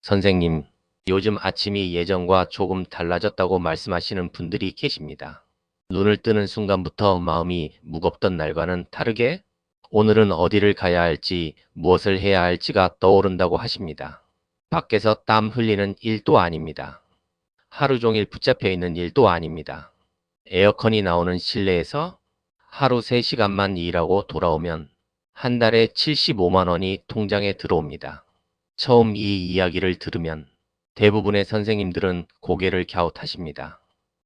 선생님, 요즘 아침이 예전과 조금 달라졌다고 말씀하시는 분들이 계십니다. 눈을 뜨는 순간부터 마음이 무겁던 날과는 다르게 오늘은 어디를 가야 할지, 무엇을 해야 할지가 떠오른다고 하십니다. 밖에서 땀 흘리는 일도 아닙니다. 하루 종일 붙잡혀 있는 일도 아닙니다. 에어컨이 나오는 실내에서 하루 3시간만 일하고 돌아오면 한 달에 75만 원이 통장에 들어옵니다. 처음 이 이야기를 들으면 대부분의 선생님들은 고개를 갸웃하십니다.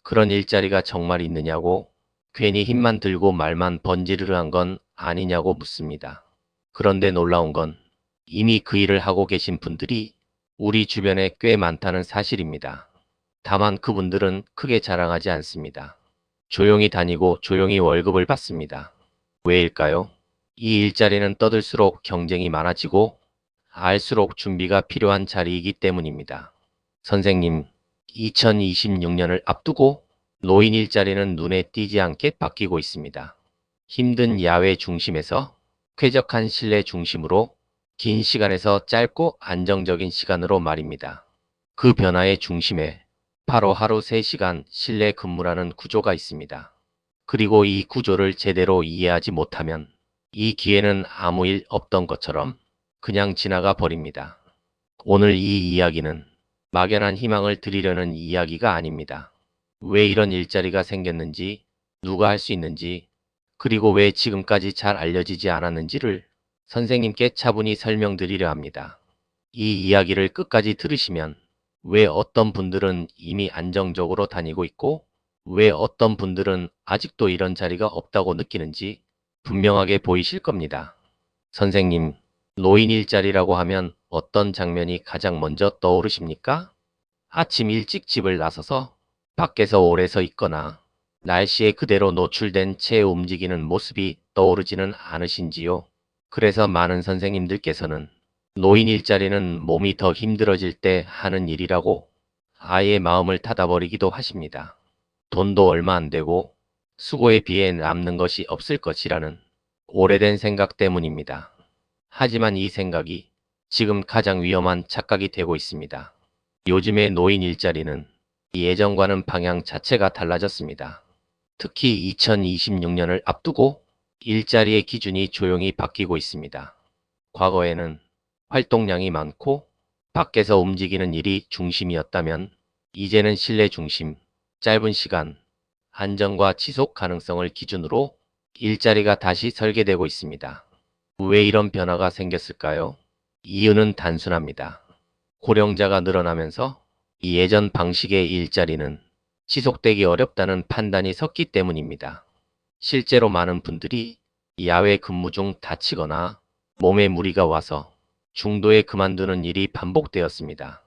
그런 일자리가 정말 있느냐고, 괜히 힘만 들고 말만 번지르르한 건 아니냐고 묻습니다. 그런데 놀라운 건 이미 그 일을 하고 계신 분들이 우리 주변에 꽤 많다는 사실입니다. 다만 그분들은 크게 자랑하지 않습니다. 조용히 다니고 조용히 월급을 받습니다. 왜일까요? 이 일자리는 떠들수록 경쟁이 많아지고 알수록 준비가 필요한 자리이기 때문입니다. 선생님, 2026년을 앞두고 노인 일자리는 눈에 띄지 않게 바뀌고 있습니다. 힘든 야외 중심에서 쾌적한 실내 중심으로 긴 시간에서 짧고 안정적인 시간으로 말입니다. 그 변화의 중심에 바로 하루 3시간 실내 근무라는 구조가 있습니다. 그리고 이 구조를 제대로 이해하지 못하면 이 기회는 아무 일 없던 것처럼 그냥 지나가 버립니다. 오늘 이 이야기는 막연한 희망을 드리려는 이야기가 아닙니다. 왜 이런 일자리가 생겼는지, 누가 할 수 있는지, 그리고 왜 지금까지 잘 알려지지 않았는지를 선생님께 차분히 설명드리려 합니다. 이 이야기를 끝까지 들으시면 왜 어떤 분들은 이미 안정적으로 다니고 있고 왜 어떤 분들은 아직도 이런 자리가 없다고 느끼는지 분명하게 보이실 겁니다. 선생님, 노인 일자리라고 하면 어떤 장면이 가장 먼저 떠오르십니까? 아침 일찍 집을 나서서 밖에서 오래 서 있거나 날씨에 그대로 노출된 채 움직이는 모습이 떠오르지는 않으신지요? 그래서 많은 선생님들께서는 노인 일자리는 몸이 더 힘들어질 때 하는 일이라고 아예 마음을 닫아버리기도 하십니다. 돈도 얼마 안 되고 수고에 비해 남는 것이 없을 것이라는 오래된 생각 때문입니다. 하지만 이 생각이 지금 가장 위험한 착각이 되고 있습니다. 요즘의 노인 일자리는 예전과는 방향 자체가 달라졌습니다. 특히 2026년을 앞두고 일자리의 기준이 조용히 바뀌고 있습니다. 과거에는 활동량이 많고 밖에서 움직이는 일이 중심이었다면 이제는 실내 중심, 짧은 시간, 안정과 지속 가능성을 기준으로 일자리가 다시 설계되고 있습니다. 왜 이런 변화가 생겼을까요? 이유는 단순합니다. 고령자가 늘어나면서 예전 방식의 일자리는 지속되기 어렵다는 판단이 섰기 때문입니다. 실제로 많은 분들이 야외 근무 중 다치거나 몸에 무리가 와서 중도에 그만두는 일이 반복되었습니다.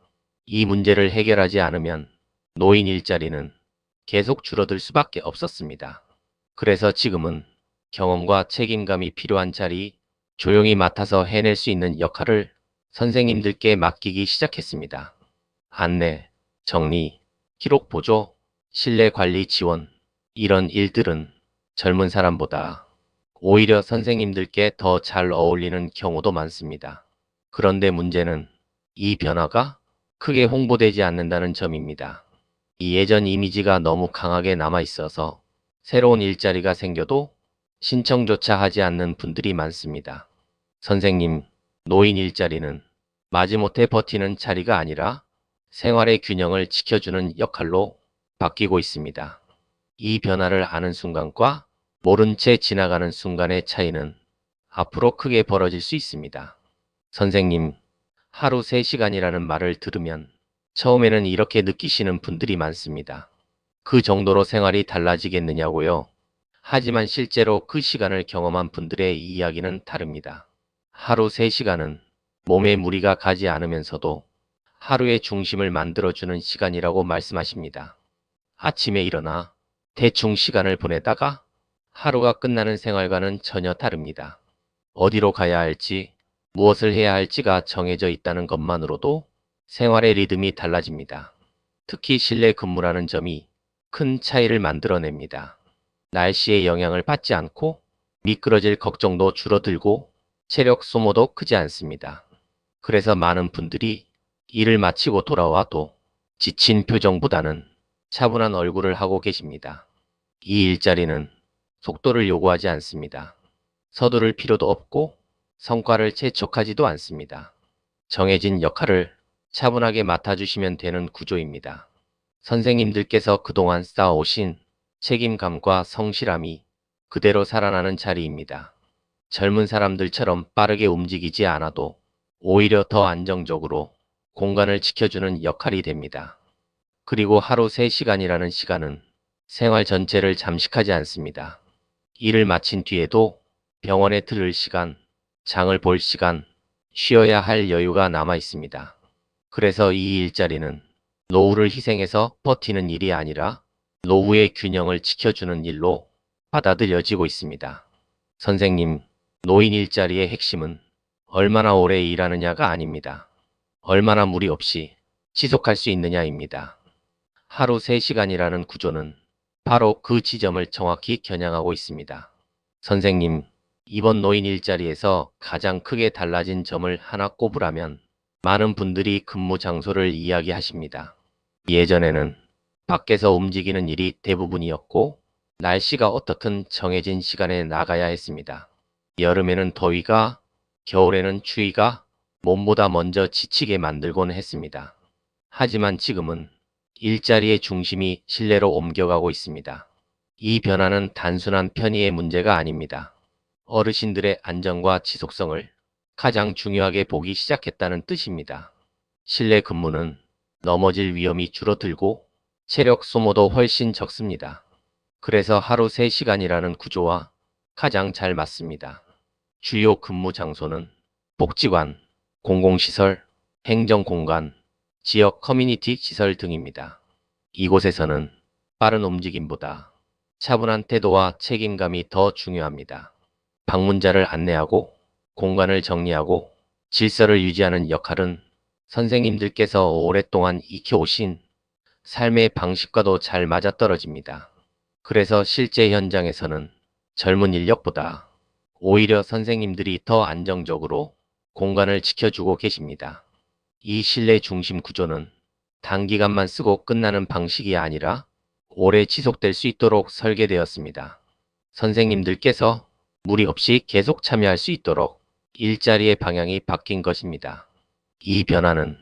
이 문제를 해결하지 않으면 노인 일자리는 계속 줄어들 수밖에 없었습니다. 그래서 지금은 경험과 책임감이 필요한 자리, 조용히 맡아서 해낼 수 있는 역할을 선생님들께 맡기기 시작했습니다. 안내, 정리, 기록 보조, 실내 관리 지원, 이런 일들은 젊은 사람보다 오히려 선생님들께 더 잘 어울리는 경우도 많습니다. 그런데 문제는 이 변화가 크게 홍보되지 않는다는 점입니다. 이 예전 이미지가 너무 강하게 남아 있어서 새로운 일자리가 생겨도 신청조차 하지 않는 분들이 많습니다. 선생님, 노인 일자리는 마지못해 버티는 자리가 아니라 생활의 균형을 지켜주는 역할로 바뀌고 있습니다. 이 변화를 아는 순간과 모른 채 지나가는 순간의 차이는 앞으로 크게 벌어질 수 있습니다. 선생님, 하루 3시간이라는 말을 들으면 처음에는 이렇게 느끼시는 분들이 많습니다. 그 정도로 생활이 달라지겠느냐고요. 하지만 실제로 그 시간을 경험한 분들의 이야기는 다릅니다. 하루 3시간은 몸에 무리가 가지 않으면서도 하루의 중심을 만들어주는 시간이라고 말씀하십니다. 아침에 일어나 대충 시간을 보내다가 하루가 끝나는 생활과는 전혀 다릅니다. 어디로 가야 할지, 무엇을 해야 할지가 정해져 있다는 것만으로도 생활의 리듬이 달라집니다. 특히 실내 근무라는 점이 큰 차이를 만들어냅니다. 날씨의 영향을 받지 않고 미끄러질 걱정도 줄어들고 체력 소모도 크지 않습니다. 그래서 많은 분들이 일을 마치고 돌아와도 지친 표정보다는 차분한 얼굴을 하고 계십니다. 이 일자리는 속도를 요구하지 않습니다. 서두를 필요도 없고 성과를 재촉하지도 않습니다. 정해진 역할을 차분하게 맡아주시면 되는 구조입니다. 선생님들께서 그동안 쌓아오신 책임감과 성실함이 그대로 살아나는 자리입니다. 젊은 사람들처럼 빠르게 움직이지 않아도 오히려 더 안정적으로 공간을 지켜주는 역할이 됩니다. 그리고 하루 3시간이라는 시간은 생활 전체를 잠식하지 않습니다. 일을 마친 뒤에도 병원에 들을 시간, 장을 볼 시간, 쉬어야 할 여유가 남아 있습니다. 그래서 이 일자리는 노후를 희생해서 버티는 일이 아니라 노후의 균형을 지켜주는 일로 받아들여지고 있습니다. 선생님, 노인 일자리의 핵심은 얼마나 오래 일하느냐가 아닙니다. 얼마나 무리 없이 지속할 수 있느냐입니다. 하루 3시간이라는 구조는 바로 그 지점을 정확히 겨냥하고 있습니다. 선생님, 이번 노인 일자리에서 가장 크게 달라진 점을 하나 꼽으라면 많은 분들이 근무 장소를 이야기하십니다. 예전에는 밖에서 움직이는 일이 대부분이었고 날씨가 어떻든 정해진 시간에 나가야 했습니다. 여름에는 더위가, 겨울에는 추위가 몸보다 먼저 지치게 만들곤 했습니다. 하지만 지금은 일자리의 중심이 실내로 옮겨가고 있습니다. 이 변화는 단순한 편의의 문제가 아닙니다. 어르신들의 안전과 지속성을 가장 중요하게 보기 시작했다는 뜻입니다. 실내 근무는 넘어질 위험이 줄어들고 체력 소모도 훨씬 적습니다. 그래서 하루 3시간이라는 구조와 가장 잘 맞습니다. 주요 근무 장소는 복지관, 공공시설, 행정공간, 지역 커뮤니티 시설 등입니다. 이곳에서는 빠른 움직임보다 차분한 태도와 책임감이 더 중요합니다. 방문자를 안내하고 공간을 정리하고 질서를 유지하는 역할은 선생님들께서 오랫동안 익혀오신 삶의 방식과도 잘 맞아떨어집니다. 그래서 실제 현장에서는 젊은 인력보다 오히려 선생님들이 더 안정적으로 공간을 지켜주고 계십니다. 이 실내 중심 구조는 단기간만 쓰고 끝나는 방식이 아니라 오래 지속될 수 있도록 설계되었습니다. 선생님들께서 무리 없이 계속 참여할 수 있도록 일자리의 방향이 바뀐 것입니다. 이 변화는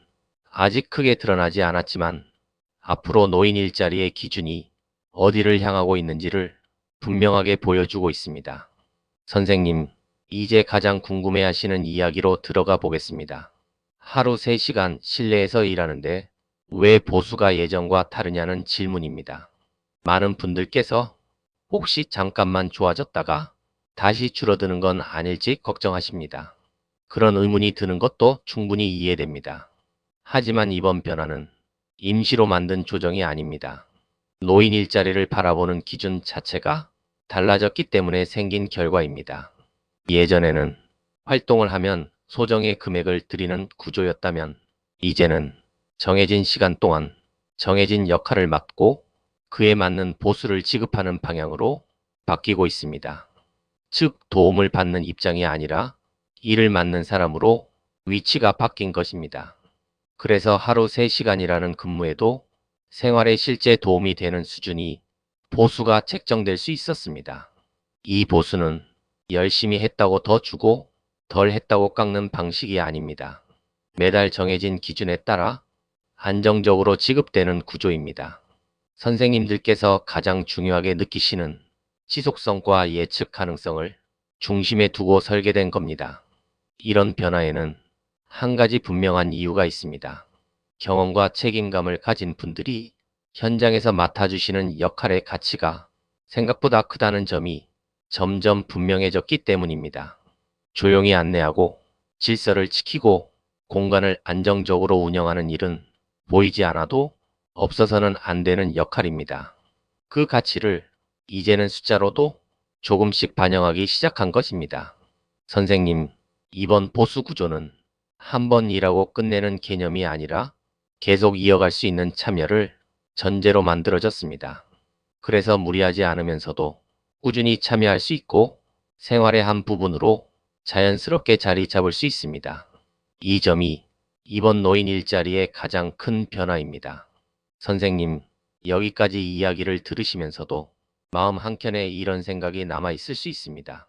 아직 크게 드러나지 않았지만 앞으로 노인 일자리의 기준이 어디를 향하고 있는지를 분명하게 보여주고 있습니다. 선생님, 이제 가장 궁금해하시는 이야기로 들어가 보겠습니다. 하루 3시간 실내에서 일하는데 왜 보수가 예전과 다르냐는 질문입니다. 많은 분들께서 혹시 잠깐만 좋아졌다가 다시 줄어드는 건 아닐지 걱정하십니다. 그런 의문이 드는 것도 충분히 이해됩니다. 하지만 이번 변화는 임시로 만든 조정이 아닙니다. 노인 일자리를 바라보는 기준 자체가 달라졌기 때문에 생긴 결과입니다. 예전에는 활동을 하면 소정의 금액을 드리는 구조였다면 이제는 정해진 시간 동안 정해진 역할을 맡고 그에 맞는 보수를 지급하는 방향으로 바뀌고 있습니다. 즉 도움을 받는 입장이 아니라 일을 맡는 사람으로 위치가 바뀐 것입니다. 그래서 하루 3시간이라는 근무에도 생활에 실제 도움이 되는 수준이 보수가 책정될 수 있었습니다. 이 보수는 열심히 했다고 더 주고 덜 했다고 깎는 방식이 아닙니다. 매달 정해진 기준에 따라 안정적으로 지급되는 구조입니다. 선생님들께서 가장 중요하게 느끼시는 지속성과 예측 가능성을 중심에 두고 설계된 겁니다. 이런 변화에는 한 가지 분명한 이유가 있습니다. 경험과 책임감을 가진 분들이 현장에서 맡아주시는 역할의 가치가 생각보다 크다는 점이 점점 분명해졌기 때문입니다. 조용히 안내하고 질서를 지키고 공간을 안정적으로 운영하는 일은 보이지 않아도 없어서는 안 되는 역할입니다. 그 가치를 이제는 숫자로도 조금씩 반영하기 시작한 것입니다. 선생님, 이번 보수 구조는 한 번 일하고 끝내는 개념이 아니라 계속 이어갈 수 있는 참여를 전제로 만들어졌습니다. 그래서 무리하지 않으면서도 꾸준히 참여할 수 있고 생활의 한 부분으로 자연스럽게 자리 잡을 수 있습니다. 이 점이 이번 노인 일자리의 가장 큰 변화입니다. 선생님, 여기까지 이야기를 들으시면서도 마음 한켠에 이런 생각이 남아 있을 수 있습니다.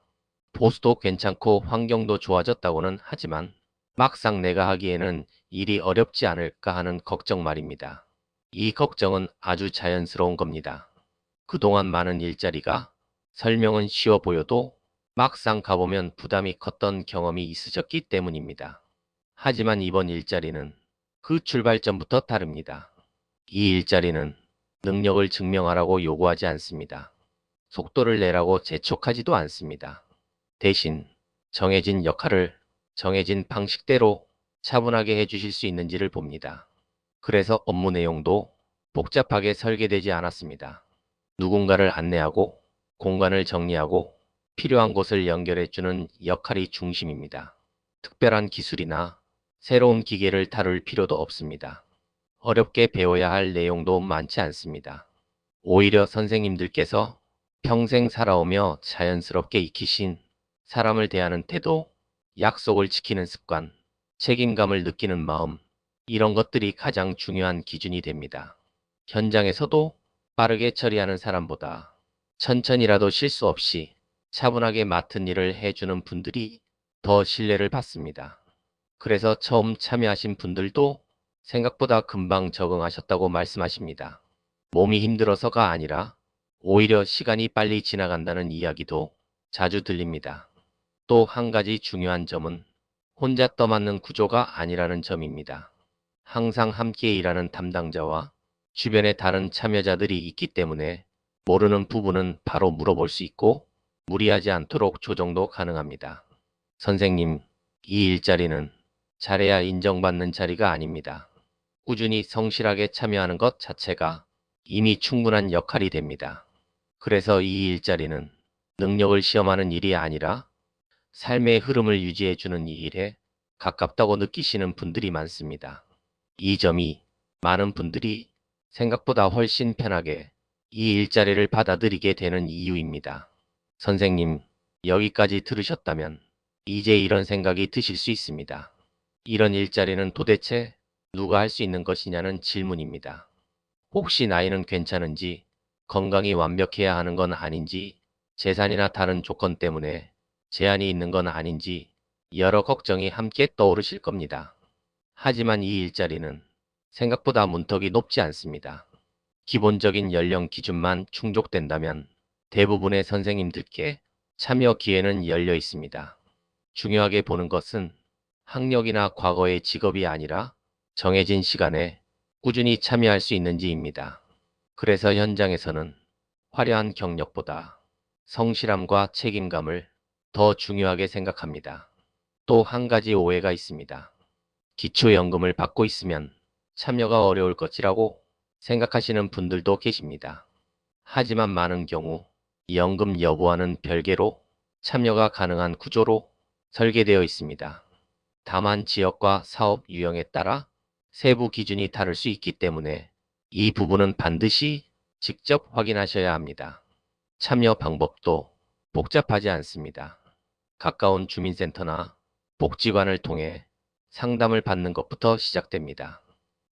보수도 괜찮고 환경도 좋아졌다고는 하지만 막상 내가 하기에는 일이 어렵지 않을까 하는 걱정 말입니다. 이 걱정은 아주 자연스러운 겁니다. 그동안 많은 일자리가 설명은 쉬워 보여도 막상 가보면 부담이 컸던 경험이 있으셨기 때문입니다. 하지만 이번 일자리는 그 출발점부터 다릅니다. 이 일자리는 능력을 증명하라고 요구하지 않습니다. 속도를 내라고 재촉하지도 않습니다. 대신 정해진 역할을 정해진 방식대로 차분하게 해주실 수 있는지를 봅니다. 그래서 업무 내용도 복잡하게 설계되지 않았습니다. 누군가를 안내하고 공간을 정리하고 필요한 곳을 연결해주는 역할이 중심입니다. 특별한 기술이나 새로운 기계를 다룰 필요도 없습니다. 어렵게 배워야 할 내용도 많지 않습니다. 오히려 선생님들께서 평생 살아오며 자연스럽게 익히신 사람을 대하는 태도, 약속을 지키는 습관, 책임감을 느끼는 마음, 이런 것들이 가장 중요한 기준이 됩니다. 현장에서도 빠르게 처리하는 사람보다 천천히라도 실수 없이 차분하게 맡은 일을 해주는 분들이 더 신뢰를 받습니다. 그래서 처음 참여하신 분들도 생각보다 금방 적응하셨다고 말씀하십니다. 몸이 힘들어서가 아니라 오히려 시간이 빨리 지나간다는 이야기도 자주 들립니다. 또 한 가지 중요한 점은 혼자 떠맡는 구조가 아니라는 점입니다. 항상 함께 일하는 담당자와 주변에 다른 참여자들이 있기 때문에 모르는 부분은 바로 물어볼 수 있고 무리하지 않도록 조정도 가능합니다. 선생님, 이 일자리는 잘해야 인정받는 자리가 아닙니다. 꾸준히 성실하게 참여하는 것 자체가 이미 충분한 역할이 됩니다. 그래서 이 일자리는 능력을 시험하는 일이 아니라 삶의 흐름을 유지해주는 이 일에 가깝다고 느끼시는 분들이 많습니다. 이 점이 많은 분들이 생각보다 훨씬 편하게 이 일자리를 받아들이게 되는 이유입니다. 선생님, 여기까지 들으셨다면 이제 이런 생각이 드실 수 있습니다. 이런 일자리는 도대체 누가 할 수 있는 것이냐는 질문입니다. 혹시 나이는 괜찮은지, 건강이 완벽해야 하는 건 아닌지, 재산이나 다른 조건 때문에 제한이 있는 건 아닌지 여러 걱정이 함께 떠오르실 겁니다. 하지만 이 일자리는 생각보다 문턱이 높지 않습니다. 기본적인 연령 기준만 충족된다면 대부분의 선생님들께 참여 기회는 열려 있습니다. 중요하게 보는 것은 학력이나 과거의 직업이 아니라 정해진 시간에 꾸준히 참여할 수 있는지입니다. 그래서 현장에서는 화려한 경력보다 성실함과 책임감을 더 중요하게 생각합니다. 또 한 가지 오해가 있습니다. 기초연금을 받고 있으면 참여가 어려울 것이라고 생각하시는 분들도 계십니다. 하지만 많은 경우 연금 여부와는 별개로 참여가 가능한 구조로 설계되어 있습니다. 다만 지역과 사업 유형에 따라 세부 기준이 다를 수 있기 때문에 이 부분은 반드시 직접 확인하셔야 합니다. 참여 방법도 복잡하지 않습니다. 가까운 주민센터나 복지관을 통해 상담을 받는 것부터 시작됩니다.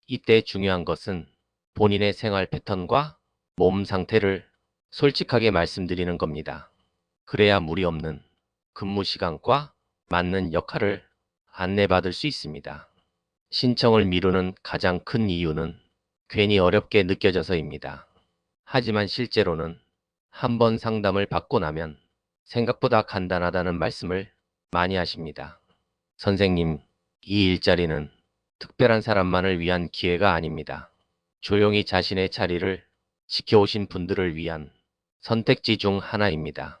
이때 중요한 것은 본인의 생활 패턴과 몸 상태를 솔직하게 말씀드리는 겁니다. 그래야 무리 없는 근무 시간과 맞는 역할을 안내받을 수 있습니다. 신청을 미루는 가장 큰 이유는 괜히 어렵게 느껴져서입니다. 하지만 실제로는 한 번 상담을 받고 나면 생각보다 간단하다는 말씀을 많이 하십니다. 선생님, 이 일자리는 특별한 사람만을 위한 기회가 아닙니다. 조용히 자신의 자리를 지켜오신 분들을 위한 선택지 중 하나입니다.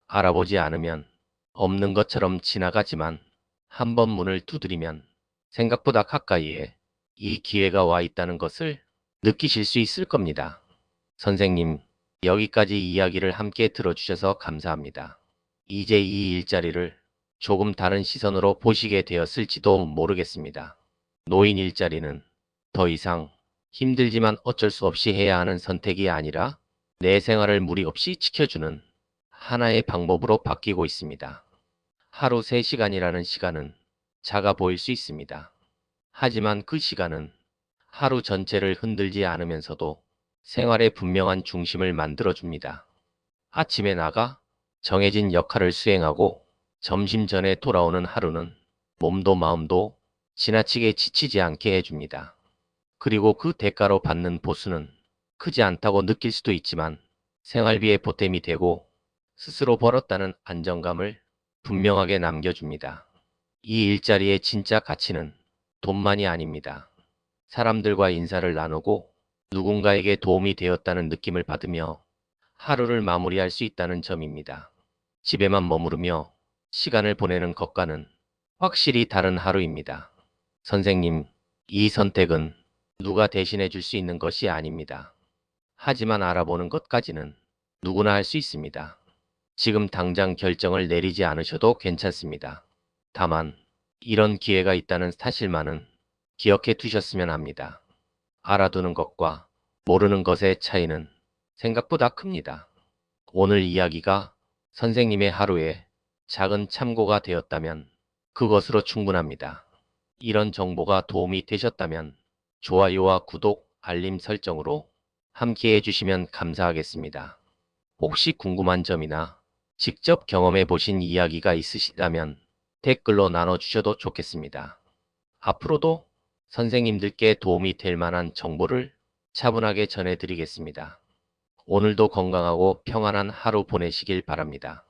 알아보지 않으면 없는 것처럼 지나가지만 한 번 문을 두드리면 생각보다 가까이에 이 기회가 와 있다는 것을 느끼실 수 있을 겁니다. 선생님, 여기까지 이야기를 함께 들어주셔서 감사합니다. 이제 이 일자리를 조금 다른 시선으로 보시게 되었을지도 모르겠습니다. 노인 일자리는 더 이상 힘들지만 어쩔 수 없이 해야 하는 선택이 아니라 내 생활을 무리 없이 지켜주는 하나의 방법으로 바뀌고 있습니다. 하루 3시간이라는 시간은 작아 보일 수 있습니다. 하지만 그 시간은 하루 전체를 흔들지 않으면서도 생활의 분명한 중심을 만들어줍니다. 아침에 나가 정해진 역할을 수행하고 점심 전에 돌아오는 하루는 몸도 마음도 지나치게 지치지 않게 해줍니다. 그리고 그 대가로 받는 보수는 크지 않다고 느낄 수도 있지만 생활비의 보탬이 되고 스스로 벌었다는 안정감을 분명하게 남겨줍니다. 이 일자리의 진짜 가치는 돈만이 아닙니다. 사람들과 인사를 나누고 누군가에게 도움이 되었다는 느낌을 받으며 하루를 마무리할 수 있다는 점입니다. 집에만 머무르며 시간을 보내는 것과는 확실히 다른 하루입니다. 선생님, 이 선택은 누가 대신해 줄 수 있는 것이 아닙니다. 하지만 알아보는 것까지는 누구나 할 수 있습니다. 지금 당장 결정을 내리지 않으셔도 괜찮습니다. 다만, 이런 기회가 있다는 사실만은 기억해 두셨으면 합니다. 알아두는 것과 모르는 것의 차이는 생각보다 큽니다. 오늘 이야기가 선생님의 하루에 작은 참고가 되었다면 그것으로 충분합니다. 이런 정보가 도움이 되셨다면 좋아요와 구독, 알림 설정으로 함께 해주시면 감사하겠습니다. 혹시 궁금한 점이나 직접 경험해 보신 이야기가 있으시다면 댓글로 나눠주셔도 좋겠습니다. 앞으로도 선생님들께 도움이 될 만한 정보를 차분하게 전해드리겠습니다. 오늘도 건강하고 평안한 하루 보내시길 바랍니다.